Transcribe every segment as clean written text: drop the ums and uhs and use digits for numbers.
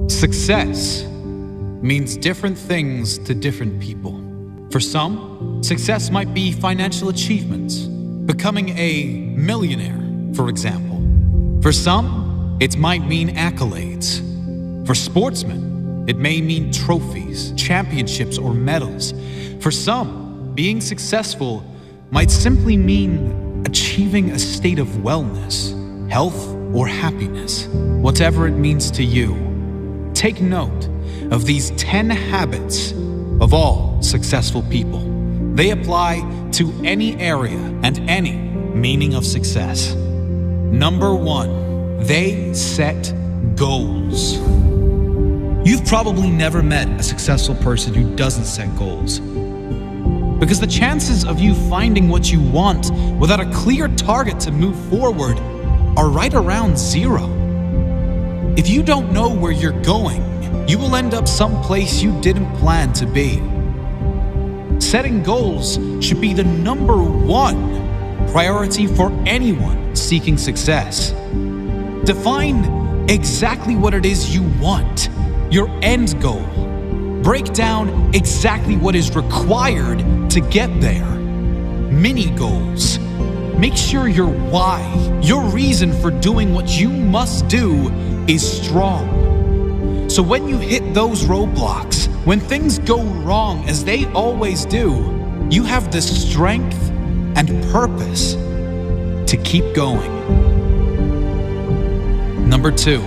Success means different things to different people. For some, success might be financial achievements, becoming a millionaire, for example. For some, it might mean accolades. For sportsmen, it may mean trophies, championships, or medals. For some, being successful might simply mean achieving a state of wellness, health, or happiness. Whatever it means to you, take note of these 10 habits of all successful people. They apply to any area and any meaning of success. Number 1, they set goals. You've probably never met a successful person who doesn't set goals, because the chances of you finding what you want without a clear target to move forward are right around 0. If you don't know where you're going, you will end up someplace you didn't plan to be. Setting goals should be the number 1 priority for anyone seeking success. Define exactly what it is you want, your end goal. Break down exactly what is required to get there. Mini goals. Make sure your why, your reason for doing what you must do, is strong. So when you hit those roadblocks, when things go wrong as they always do, you have the strength and purpose to keep going. Number 2,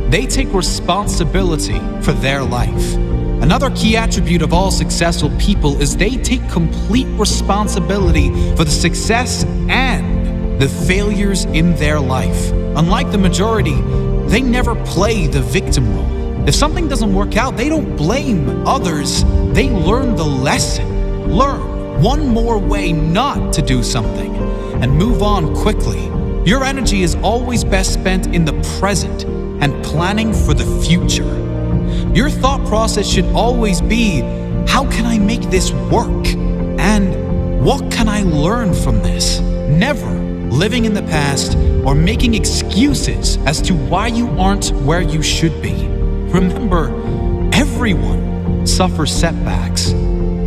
they take responsibility for their life. Another key attribute of all successful people is they take complete responsibility for the success and the failures in their life. Unlike the majority, they never play the victim role. If something doesn't work out, they don't blame others. They learn the lesson. Learn one more way not to do something and move on quickly. Your energy is always best spent in the present and planning for the future. Your thought process should always be, how can I make this work? And what can I learn from this? Never living in the past or making excuses as to why you aren't where you should be. Remember, everyone suffers setbacks.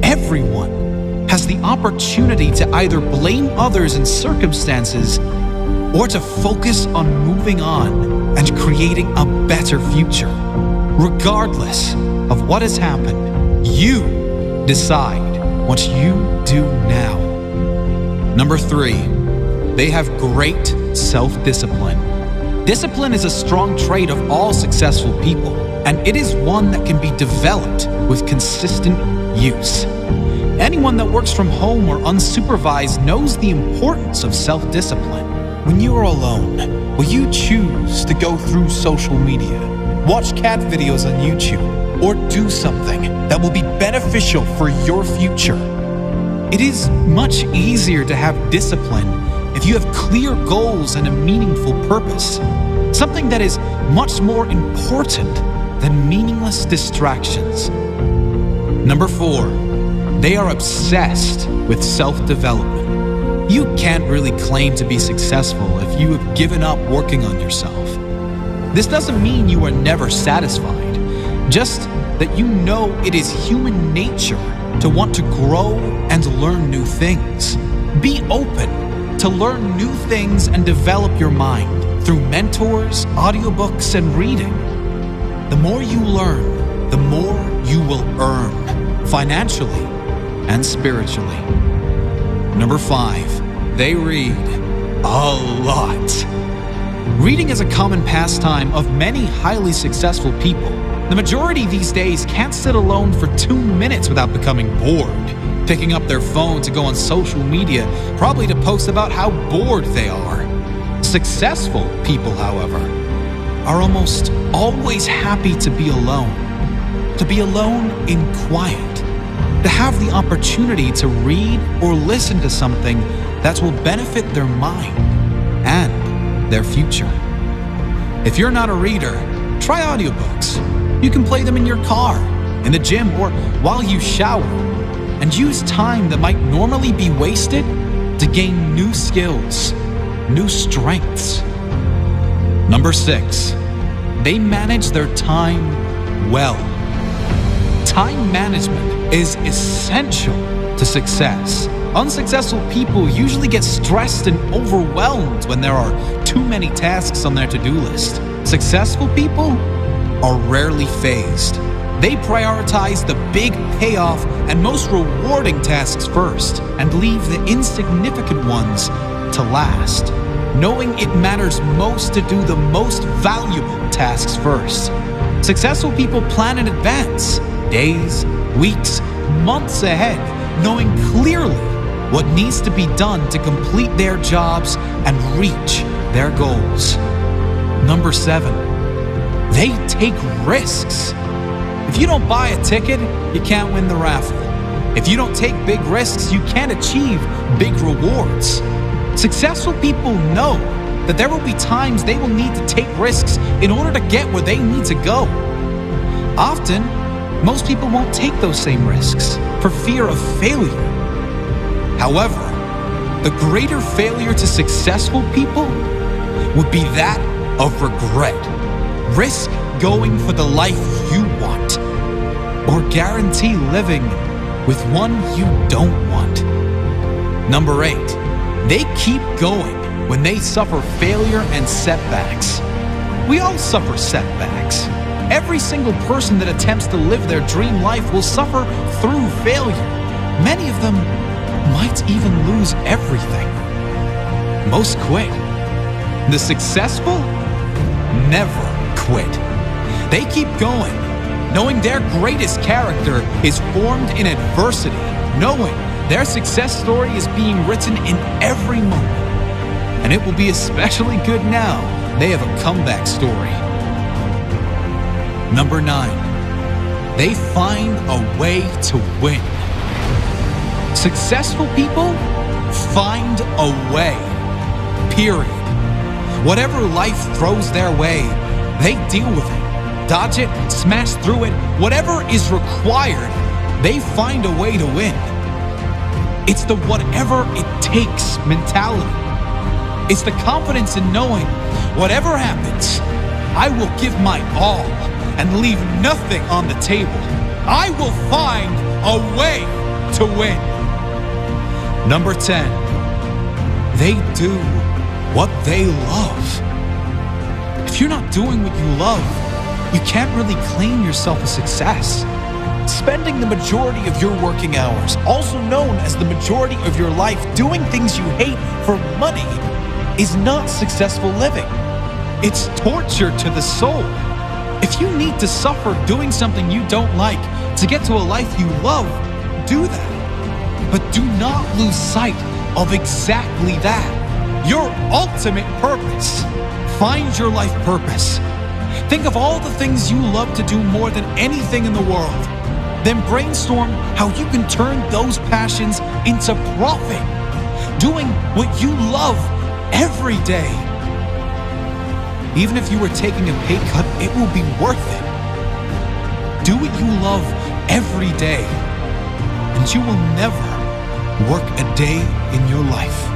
Everyone has the opportunity to either blame others and circumstances or to focus on moving on and creating a better future. Regardless of what has happened, you decide what you do now. Number 3, they have great self-discipline. Discipline is a strong trait of all successful people, and it is one that can be developed with consistent use. Anyone that works from home or unsupervised knows the importance of self-discipline. When you are alone, will you choose to go through social media, watch cat videos on YouTube, or do something that will be beneficial for your future? It is much easier to have discipline if you have clear goals and a meaningful purpose, something that is much more important than meaningless distractions. Number 4, they are obsessed with self-development. You can't really claim to be successful if you have given up working on yourself. This doesn't mean you are never satisfied, just that you know it is human nature to want to grow and learn new things. Be open to learn new things and develop your mind through mentors, audiobooks, and reading. The more you learn, the more you will earn, financially and spiritually. Number 5, they read a lot. Reading is a common pastime of many highly successful people. The majority these days can't sit alone for 2 minutes without becoming bored, picking up their phone to go on social media, probably to post about how bored they are. Successful people, however, are almost always happy to be alone in quiet, to have the opportunity to read or listen to something that will benefit their mind and their future. If you're not a reader, try audiobooks. You can play them in your car, in the gym, or while you shower, and use time that might normally be wasted to gain new skills, new strengths. Number 6, they manage their time well. Time management is essential to success. Unsuccessful people usually get stressed and overwhelmed when there are too many tasks on their to-do list. Successful people are rarely phased. They prioritize the big payoff and most rewarding tasks first and leave the insignificant ones to last, knowing it matters most to do the most valuable tasks first. Successful people plan in advance, days, weeks, months ahead, knowing clearly what needs to be done to complete their jobs and reach their goals. Number 7, they take risks. If you don't buy a ticket, you can't win the raffle. If you don't take big risks, you can't achieve big rewards. Successful people know that there will be times they will need to take risks in order to get where they need to go. Often, most people won't take those same risks for fear of failure. However, the greater failure to successful people would be that of regret. Risk going for the life you want, or guarantee living with one you don't want. Number 8, they keep going when they suffer failure and setbacks. We all suffer setbacks. Every single person that attempts to live their dream life will suffer through failure. Many of them might even lose everything. Most quit. The successful never quit. They keep going, knowing their greatest character is formed in adversity, knowing their success story is being written in every moment. And it will be especially good now they have a comeback story. Number 9, they find a way to win. Successful people find a way, period. Whatever life throws their way, they deal with it, dodge it, smash through it. Whatever is required, they find a way to win. It's the whatever it takes mentality. It's the confidence in knowing whatever happens, I will give my all and leave nothing on the table. I will find a way to win. Number 10, they do what they love. If you're not doing what you love, you can't really claim yourself a success. Spending the majority of your working hours, also known as the majority of your life, doing things you hate for money is not successful living. It's torture to the soul. If you need to suffer doing something you don't like to get to a life you love, do that. But do not lose sight of exactly that. Your ultimate purpose. Find your life purpose. Think of all the things you love to do more than anything in the world. Then brainstorm how you can turn those passions into profit. Doing what you love every day. Even if you were taking a pay cut, it will be worth it. Do what you love every day, and you will never work a day in your life.